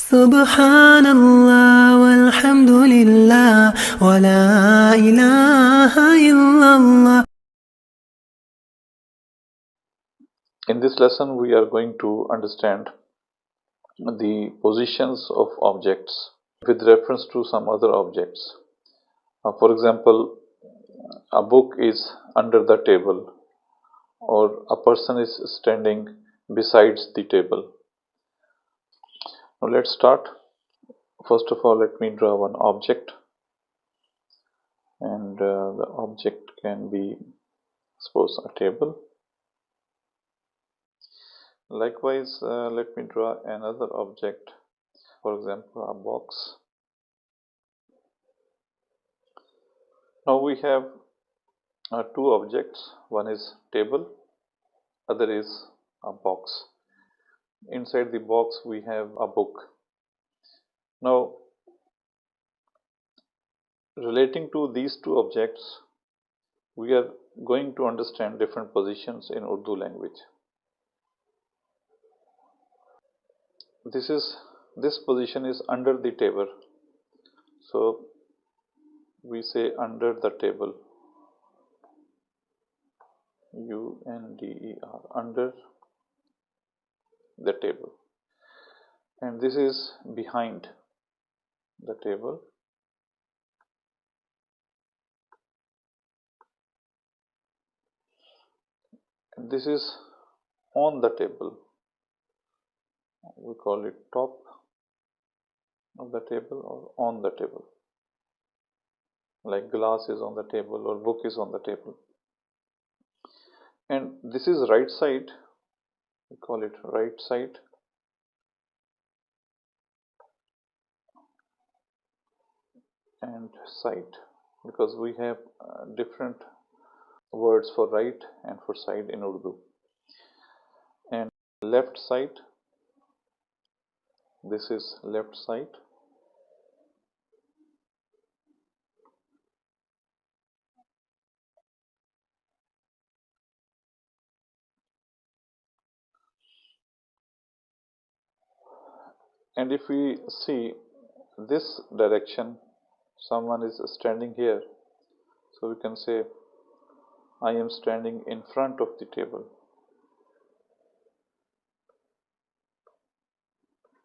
Subhanallah walhamdulillah wa la ilaha illallah. In this lesson, we are going to understand the positions of objects with reference to some other objects. For example, a book is under the table, or a person is standing besides the table. Now let's start. First of all, let me draw one object, and the object can be, suppose, a table. Likewise, let me draw another object, for example, a box. Now we have two objects. One is table, other is a box. Inside the box we have a book. Now, relating to these two objects, we are going to understand different positions in Urdu language. This position is under the table, so we say under the table. UNDER, under the table. And this is behind the table. And this is on the table. We call it top of the table or on the table. Like glass is on the table or book is on the table. And this is right side. We call it right side. And side, because we have different words for right and for side in Urdu. And left side, this is left side. And if we see this direction, someone is standing here, so we can say I am standing in front of the table.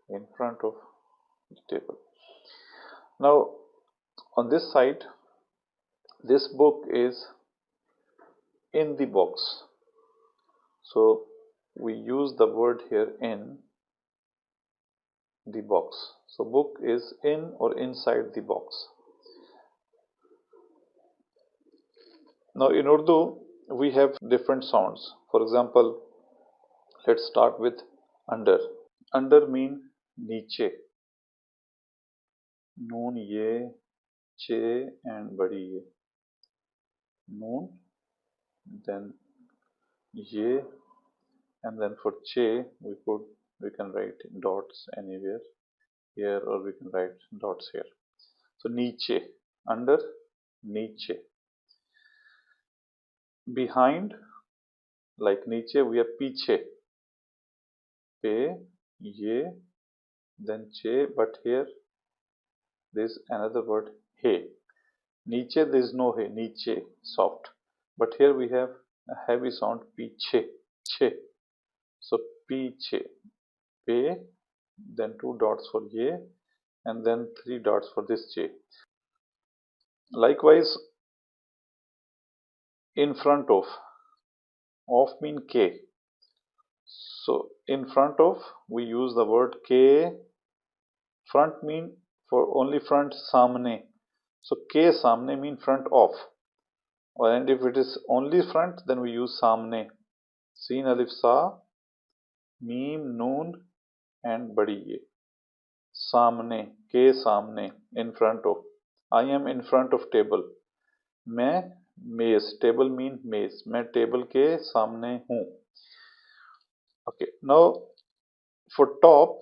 In front of the table. Now, on this side, this book is in the box. So we use the word here in the box. So book is in or inside the box. Now in Urdu, we have different sounds. For example, let's start with under. Under mean niche. Noon ye, che and badi ye. Noon, then ye, and then for che we can write dots anywhere here, or we can write dots here. So niche, under, niche. Behind, like niche, we have piche, pe, ye, then che, but here there is another word he. Niche, there is no he, niche, soft, but here we have a heavy sound piche, che. So piche, pe, then two dots for ye, and then three dots for this che. Likewise, in front of mean k. So in front of, we use the word k. Front mean for only front, samne. So k samne mean front of. And if it is only front, then we use samne. Seen, alif, sa, meem, noon, and badi ye. Samne, ke samne, in front of. I am in front of table. मैं मेज, table mean मेज, मैं table के सामने हूँ. Okay, now for top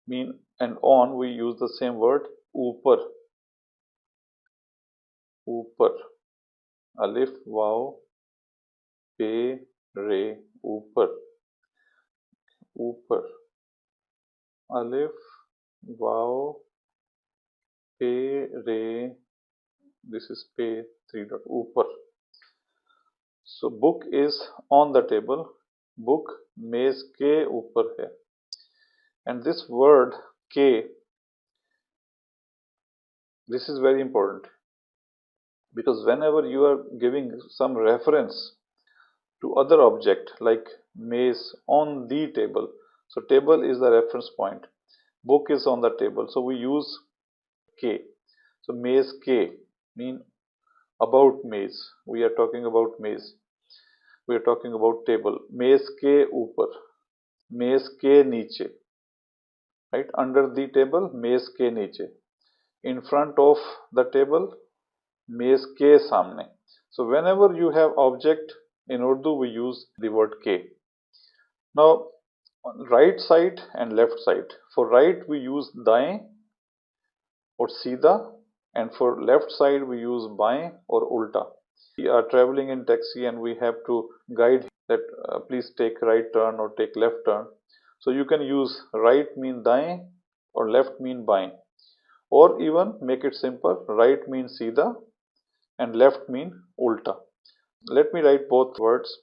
mean and on, we use the same word ऊपर. ऊपर, alif, वाव, पे, रे, ऊपर. ऊपर. alif, waw, pe, re, this is pe, 3 dot, upar. So book is on the table, book मेज के ऊपर है. And this word ke, this is very important, because whenever you are giving some reference to other object like maze on the table, so table is the reference point, book is on the table, so we use k. So maze k mean about maze, we are talking about maze, we are talking about table. मेज के ऊपर, मेज के नीचे, right, under the table, मेज के नीचे, in front of the table, मेज के सामने. So whenever you have object in Urdu, we use the word ke. Now on right side and left side, for right we use दाएं or सीधा, and for left side we use बाएं or उल्टा. We are traveling in taxi and we have to guide that please take right turn or take left turn. So you can use right mean दाएं or left mean बाएं, or even make it simple, right mean सीधा and left mean ulta. Let me write both words.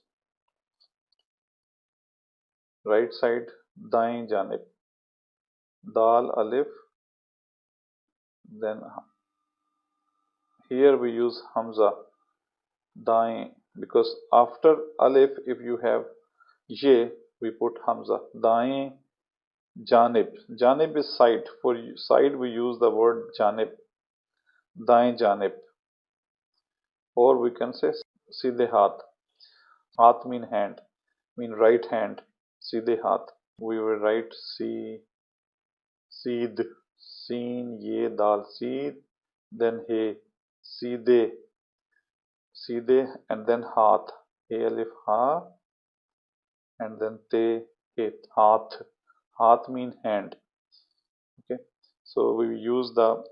Right side दाएं जानिब, dal alif, then here we use hamza, दाएं, because after alif if you have ye we put hamza. दाएं janib, janib is side, for side we use the word janib, दाएं janib, or we can say सीधे हाथ, हाथ mean hand, mean right hand, सीधे हाथ, we will write seed, seen, ye, dal, seed, then he, सीधे, सीधे, and then हाथ, he alif ha, and then te, it, हाथ, हाथ mean hand. Okay, so we use the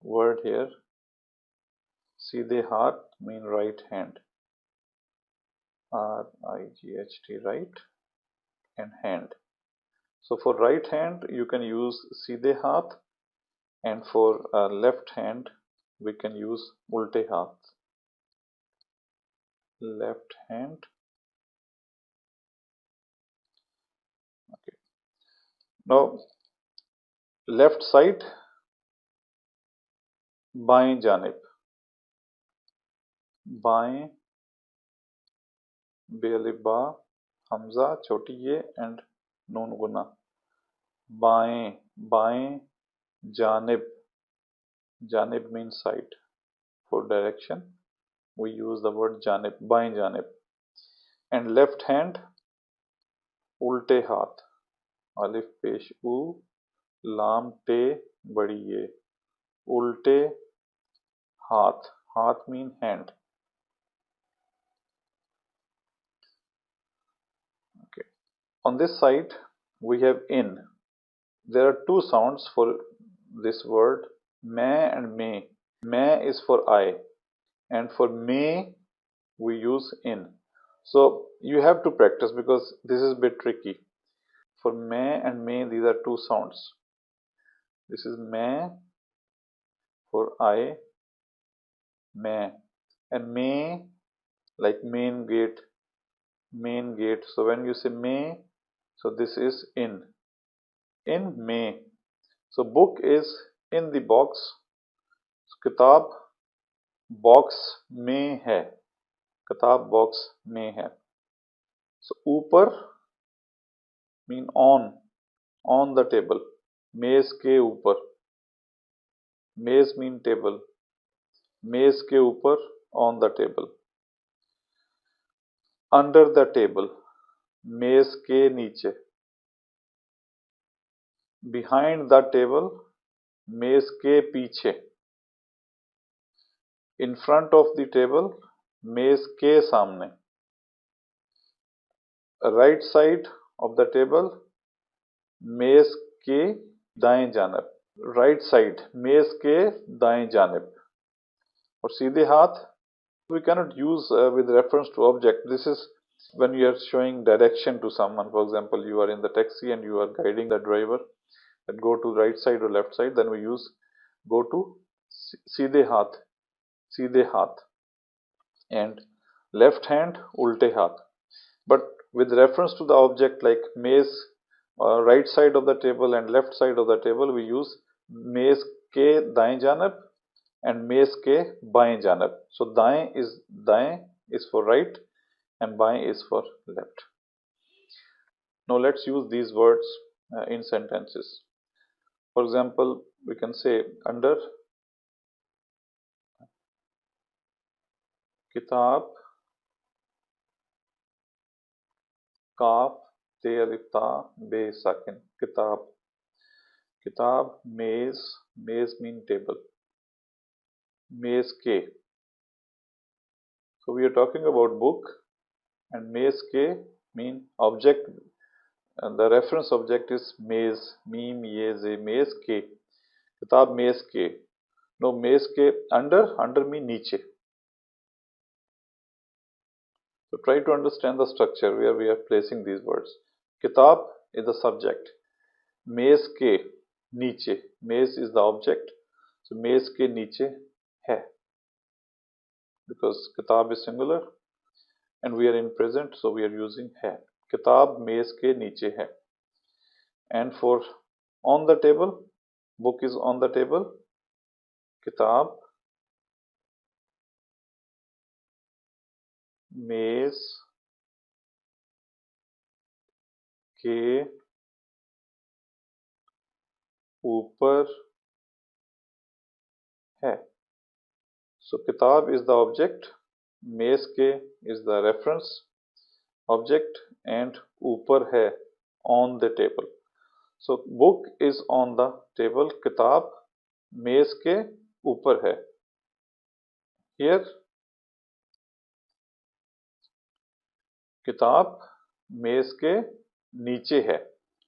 word here, सीधे हाथ mean right hand, R-I-G-H-T, right, and hand. So for right hand you can use सीधे हाथ, and for left hand we can use उल्टे हाथ, left hand. Okay, now left side बाएं जानिब, बाएं, बेअलिफ बा, हमजा छोटी ये एंड नून गुना, बाएं, बाएं जानिब, janib means side, for direction we use the word janib, बाएं janib, and left hand उल्टे हाथ, अलिफ पेश उ, लाम टे बड़ी ये, उल्टे हाथ, हाथ mean hand. Okay, on this side we have in. There are two sounds for this word, मैं and me. मैं is for I, and for me we use in. So you have to practice because this is a bit tricky. For मैं and me, these are two sounds. This is मैं for I, मैं, and me like main gate, main gate. So when you say me, so this is in me. So book is in the box, किताब box में है, किताब box में है. So ऊपर mean on the table, मेज के ऊपर, मेज mean table, मेज के ऊपर, on the table. Under the table, मेज के नीचे. Behind the table, मेज के पीछे. In front of the table, मेज के सामने. Right side of the table, मेज के दाएं जानिब. Right side, मेज के दाएं जानिब. और सीधे हाथ we cannot use with reference to object. This is When you are showing direction to someone, for example, you are in the taxi and you are guiding the driver that go to right side or left side, then we use go to seedhe haath, seedhe haath, and left hand ulte haath. But with reference to the object like maze, right side of the table and left side of the table, we use maze ke दाएं janab and maze ke बाएं janab. So दाएं is for right and बाएं is for left. Now let's use these words in sentences. For example, we can say under kitab, kaf, te alif ta, be sakin, kitab. Kitab, maze, maze mean table. Maze ke. So we are talking about book, and maze ke mean object, and the reference object is maze, mim, ye, ze, maze ke. Kitab maze ke. No, maze ke under mean niche. So try to understand the structure where we are placing these words. Kitab is the subject. Maze ke niche. Maze is the object. So maze ke niche hai. Because kitab is singular and we are in present, so we are using hai. Kitab maze ke niche hai. And for on the table, book is on the table. Kitab मेज के ऊपर है. So kitab is the object, मेज के is the reference object, and ऊपर है on the table. So book is on the table, किताब मेज के ऊपर है. Here किताब मेज के नीचे है.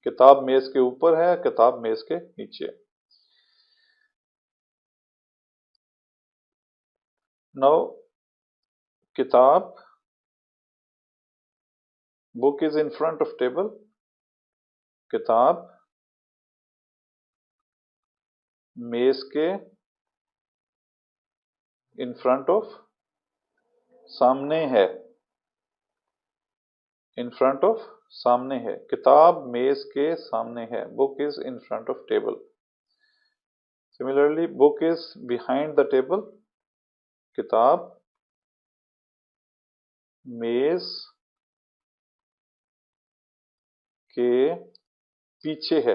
किताब मेज के ऊपर है, किताब मेज के नीचे. Now किताब, book is in front of table. किताब मेज के in front of, सामने है. In front of, सामने है. किताब मेज के सामने है. Book is in front of table. Similarly, book is behind the table. किताब मेज के पीछे है.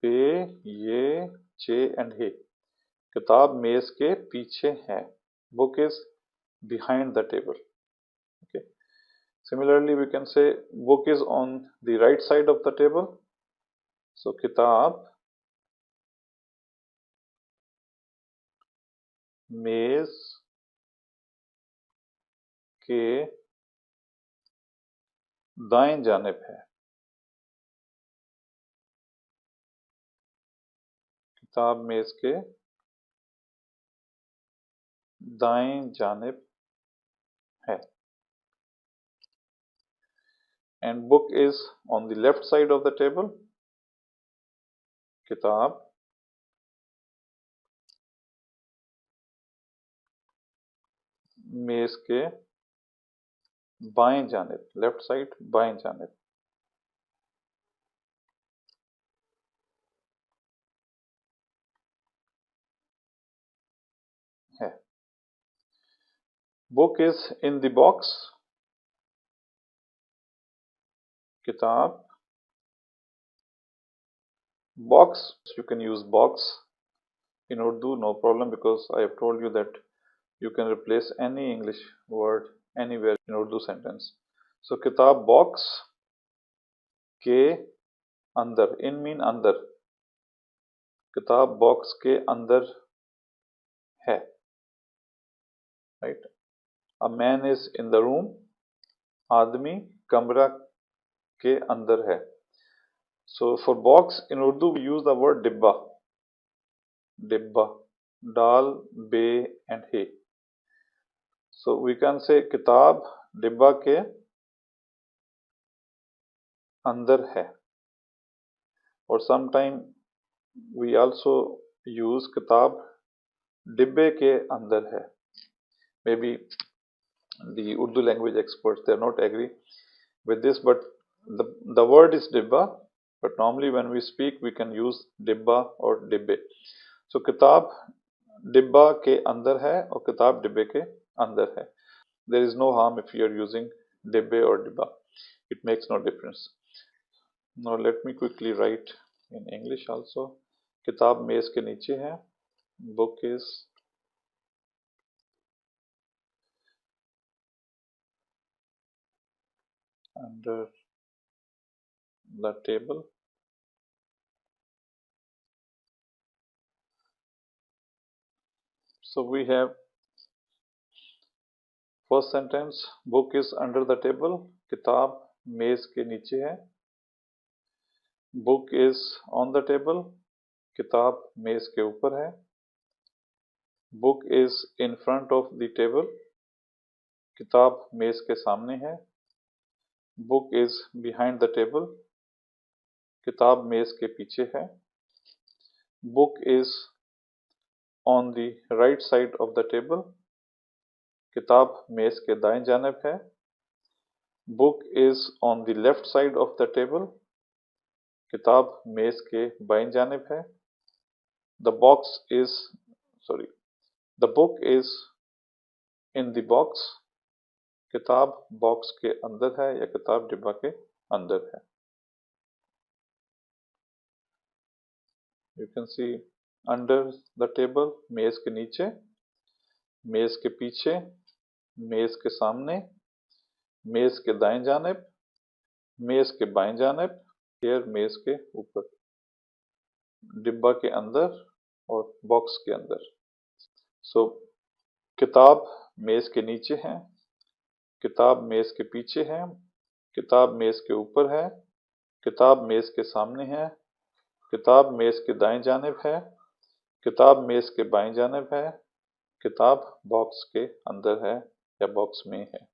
पे, ये, चे and हे. किताब मेज के पीछे है. Book is behind the table. Okay. Similarly, we can say book is on the right side of the table. So किताब मेज के दाएं जानिब है. किताब मेज के दाएं जानिब है. And book is on the left side of the table. किताब मेज के बाएं जानिब, लेफ्ट साइड बाएं जानिब है. Book is in the box. किताब, box, you can use box in Urdu, no problem, because I have told you that you can replace any English word anywhere in Urdu sentence. So किताब box के अंदर, in mean अंदर, किताब box के अंदर है. Right? A man is in the room. आदमी कमरा के अंदर है. So for box in Urdu we use the word dibba. Dibba. Dal, be and he. So we can say किताब डिब्बा के अंदर है. Or sometime we also use किताब डिब्बे के अंदर है. Maybe the Urdu language experts, they are not agree with this, but the word is dibba, but normally when we speak we can use dibba or dibbe. So किताब डिब्बा के अंदर है और किताब डिब्बे के अंदर है. There is no harm if you are using dibbe or dibba. It makes no difference. Now let me quickly write in English also. किताब मेज के नीचे है. Book is under the table. So we have first sentence, book is under the table. किताब मेज के नीचे है. Book is on the table. किताब मेज के ऊपर है. Book is in front of the table. किताब मेज के सामने है. Book is behind the table. किताब मेज के पीछे है. Book is on the right side of the table. किताब मेज के दाएं जानिब है. Book is on the left side of the table. किताब मेज के बाएं जानिब है. The book is in the box. किताब बॉक्स के अंदर है या किताब डिब्बा के अंदर है. You can see under the table, मेज के नीचे, मेज के पीछे, मेज के सामने, मेज के दाएं जानिब, मेज के बाएं जानिब, फिर मेज के ऊपर, डिब्बा के अंदर और बॉक्स के अंदर. सो किताब मेज के नीचे है. किताब मेज के पीछे है. किताब मेज के ऊपर है. किताब मेज के सामने है. किताब मेज के दाएं जानिब है. किताब मेज के बाएं जानिब है. किताब बॉक्स के अंदर है या बॉक्स में है.